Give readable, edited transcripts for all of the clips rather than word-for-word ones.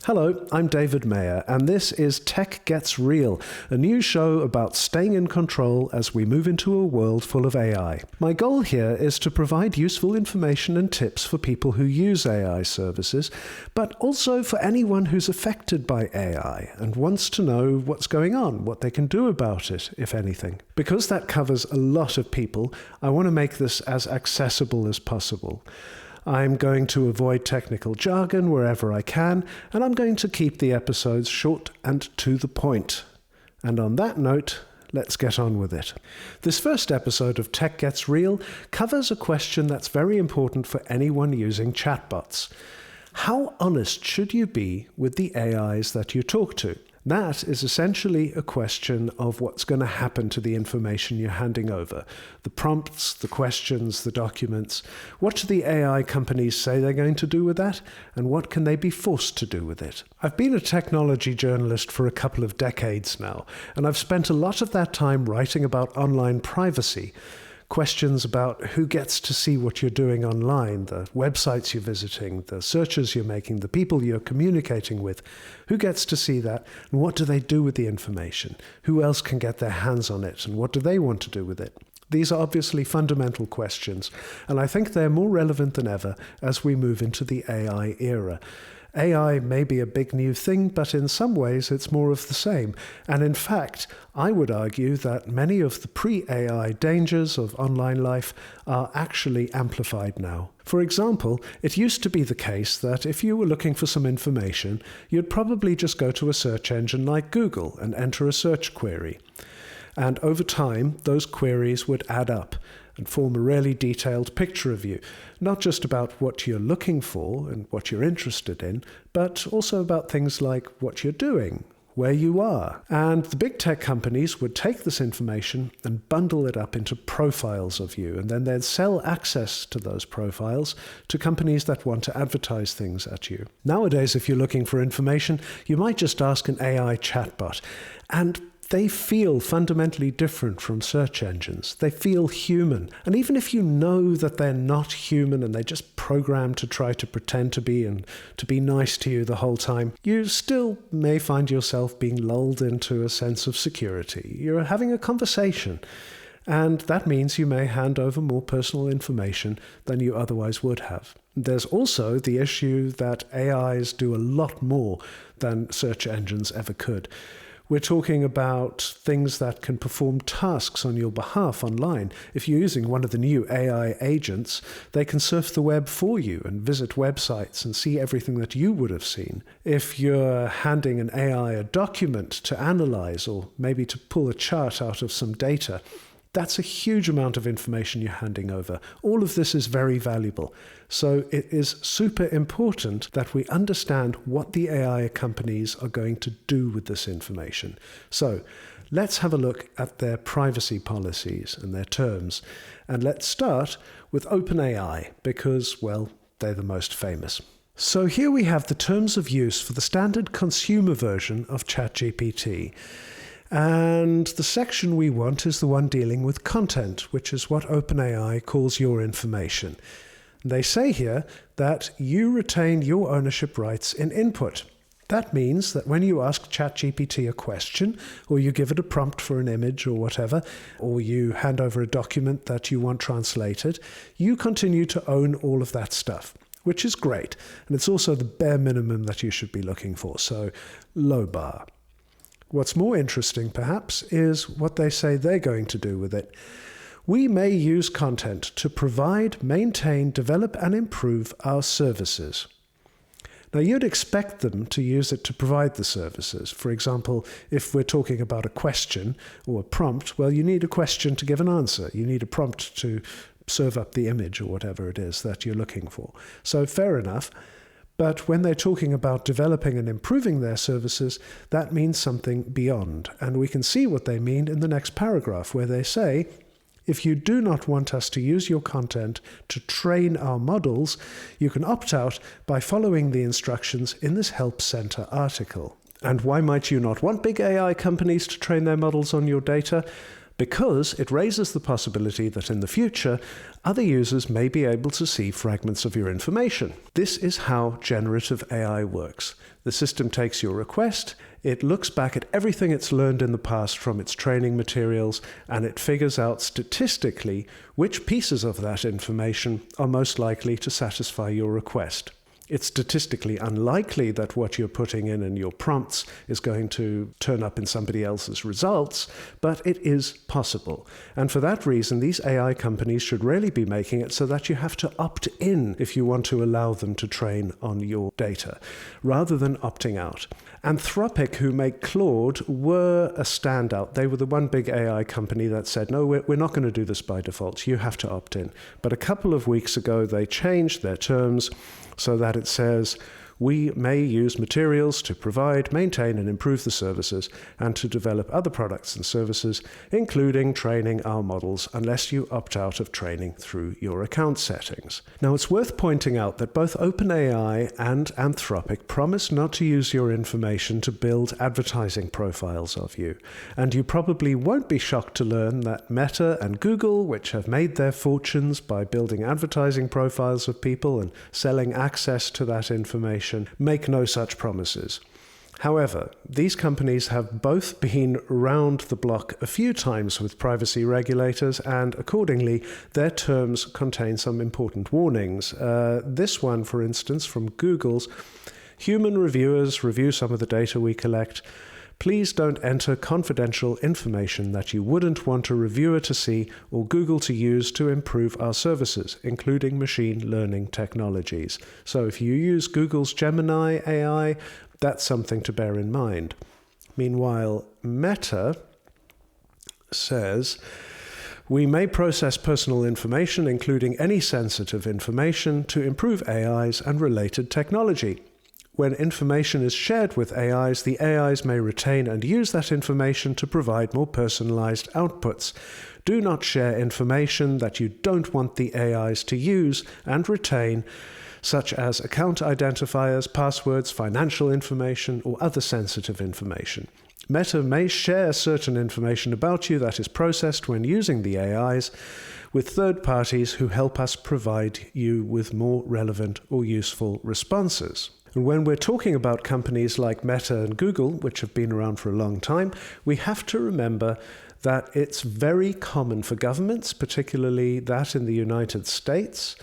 Hello, I'm David Meyer, and this is Tech Gets Real, a new show about staying in control as we move into a world full of AI. My goal here is to provide useful information and tips for people who use AI services, but also for anyone who's affected by AI and wants to know what's going on, what they can do about it, if anything. Because that covers a lot of people, I want to make this as accessible as possible. I'm going to avoid technical jargon wherever I can, and I'm going to keep the episodes short and to the point. And on that note, let's get on with it. This first episode of Tech Gets Real covers a question that's very important for anyone using chatbots. How honest should you be with the AIs that you talk to? That is essentially a question of what's going to happen to the information you're handing over. The prompts, the questions, the documents. What do the AI companies say they're going to do with that? And what can they be forced to do with it? I've been a technology journalist for a couple of decades now, and I've spent a lot of that time writing about online privacy. Questions about who gets to see what you're doing online, the websites you're visiting, the searches you're making, the people you're communicating with. Who gets to see that, and what do they do with the information? Who else can get their hands on it, and what do they want to do with it? These are obviously fundamental questions, and I think they're more relevant than ever as we move into the AI era. AI may be a big new thing, but in some ways it's more of the same. And in fact, I would argue that many of the pre-AI dangers of online life are actually amplified now. For example, it used to be the case that if you were looking for some information, you'd probably just go to a search engine like Google and enter a search query. And over time, those queries would add up and form a really detailed picture of you, not just about what you're looking for and what you're interested in, but also about things like what you're doing, where you are. And the big tech companies would take this information and bundle it up into profiles of you, and then they'd sell access to those profiles to companies that want to advertise things at you. Nowadays, if you're looking for information, you might just ask an AI chatbot, and they feel fundamentally different from search engines. They feel human. And even if you know that they're not human and they're just programmed to try to pretend to be and to be nice to you the whole time, you still may find yourself being lulled into a sense of security. You're having a conversation. And that means you may hand over more personal information than you otherwise would have. There's also the issue that AIs do a lot more than search engines ever could. We're talking about things that can perform tasks on your behalf online. If you're using one of the new AI agents, they can surf the web for you and visit websites and see everything that you would have seen. If you're handing an AI a document to analyze or maybe to pull a chart out of some data, that's a huge amount of information you're handing over. All of this is very valuable. So it is super important that we understand what the AI companies are going to do with this information. So let's have a look at their privacy policies and their terms. And let's start with OpenAI because, well, they're the most famous. So here we have the terms of use for the standard consumer version of ChatGPT. And the section we want is the one dealing with content, which is what OpenAI calls your information. They say here that you retain your ownership rights in input. That means that when you ask ChatGPT a question, or you give it a prompt for an image or whatever, or you hand over a document that you want translated, you continue to own all of that stuff, which is great. And it's also the bare minimum that you should be looking for, so low bar. What's more interesting, perhaps, is what they say they're going to do with it. We may use content to provide, maintain, develop, and improve our services. Now, you'd expect them to use it to provide the services. For example, if we're talking about a question or a prompt, well, you need a question to give an answer. You need a prompt to serve up the image or whatever it is that you're looking for. So fair enough. But when they're talking about developing and improving their services, that means something beyond. And we can see what they mean in the next paragraph, where they say, if you do not want us to use your content to train our models, you can opt out by following the instructions in this Help Center article. And why might you not want big AI companies to train their models on your data? because it raises the possibility that in the future, other users may be able to see fragments of your information. This is how generative AI works. The system takes your request, it looks back at everything it's learned in the past from its training materials, and it figures out statistically which pieces of that information are most likely to satisfy your request. It's statistically unlikely that what you're putting in your prompts is going to turn up in somebody else's results, but it is possible. And for that reason, these AI companies should really be making it so that you have to opt in if you want to allow them to train on your data, rather than opting out. Anthropic, who make Claude, were a standout. They were the one big AI company that said, no, we're not going to do this by default. You have to opt in. But a couple of weeks ago, they changed their terms so that it says, we may use materials to provide, maintain, and improve the services, and to develop other products and services, including training our models, unless you opt out of training through your account settings. Now, it's worth pointing out that both OpenAI and Anthropic promise not to use your information to build advertising profiles of you. And you probably won't be shocked to learn that Meta and Google, which have made their fortunes by building advertising profiles of people and selling access to that information, make no such promises. However, these companies have both been round the block a few times with privacy regulators, and accordingly, their terms contain some important warnings. This one, for instance, from Google's, human reviewers review some of the data we collect. Please don't enter confidential information that you wouldn't want a reviewer to see or Google to use to improve our services, including machine learning technologies. So if you use Google's Gemini AI, that's something to bear in mind. Meanwhile, Meta says, we may process personal information, including any sensitive information, to improve AIs and related technology. When information is shared with AIs, the AIs may retain and use that information to provide more personalized outputs. Do not share information that you don't want the AIs to use and retain, such as account identifiers, passwords, financial information, or other sensitive information. Meta may share certain information about you that is processed when using the AIs with third parties who help us provide you with more relevant or useful responses. And when we're talking about companies like Meta and Google, which have been around for a long time, we have to remember that it's very common for governments, particularly that in the United States,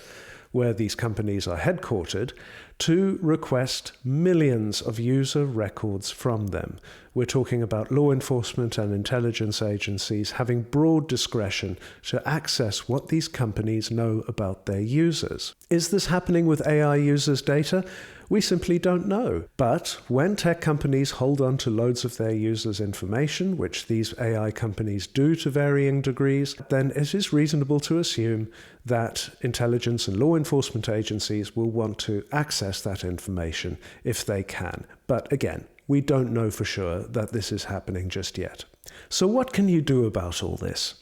where these companies are headquartered, to request millions of user records from them. We're talking about law enforcement and intelligence agencies having broad discretion to access what these companies know about their users. Is this happening with AI users' data? We simply don't know. But when tech companies hold on to loads of their users' information, which these AI companies do to varying degrees, then it is reasonable to assume that intelligence and law enforcement agencies will want to access that information if they can. But again, we don't know for sure that this is happening just yet. So what can you do about all this?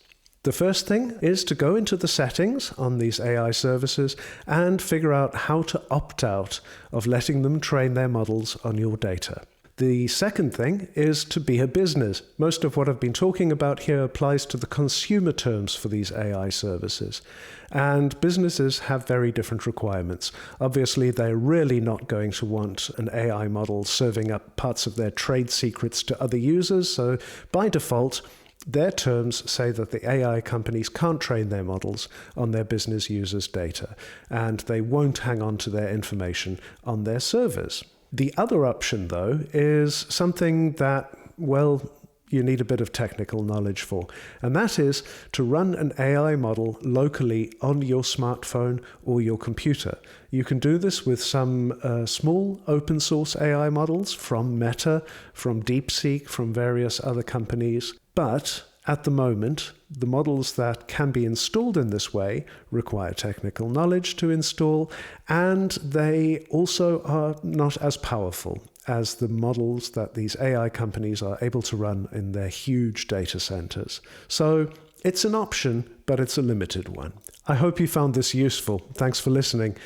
The first thing is to go into the settings on these AI services and figure out how to opt out of letting them train their models on your data. The second thing is to be a business. Most of what I've been talking about here applies to the consumer terms for these AI services. And businesses have very different requirements. Obviously, they're really not going to want an AI model serving up parts of their trade secrets to other users. So by default, their terms say that the AI companies can't train their models on their business users' data, and they won't hang on to their information on their servers. The other option, though, is something that, well, you need a bit of technical knowledge for, and that is to run an AI model locally on your smartphone or your computer. You can do this with some small open source AI models from Meta, from DeepSeek, from various other companies. But at the moment, the models that can be installed in this way require technical knowledge to install, and they also are not as powerful as the models that these AI companies are able to run in their huge data centers. So it's an option, but it's a limited one. I hope you found this useful. Thanks for listening.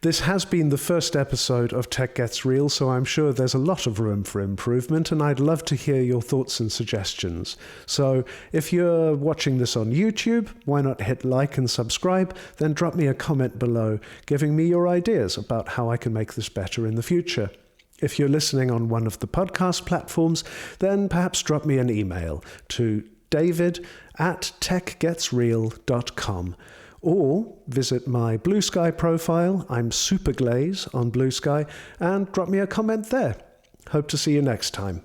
This has been the first episode of Tech Gets Real, so I'm sure there's a lot of room for improvement, and I'd love to hear your thoughts and suggestions. So if you're watching this on YouTube, why not hit like and subscribe, then drop me a comment below giving me your ideas about how I can make this better in the future. If you're listening on one of the podcast platforms, then perhaps drop me an email to david@techgetsreal.com. Or visit my Blue Sky profile, I'm Superglaze on Blue Sky, and drop me a comment there. Hope to see you next time.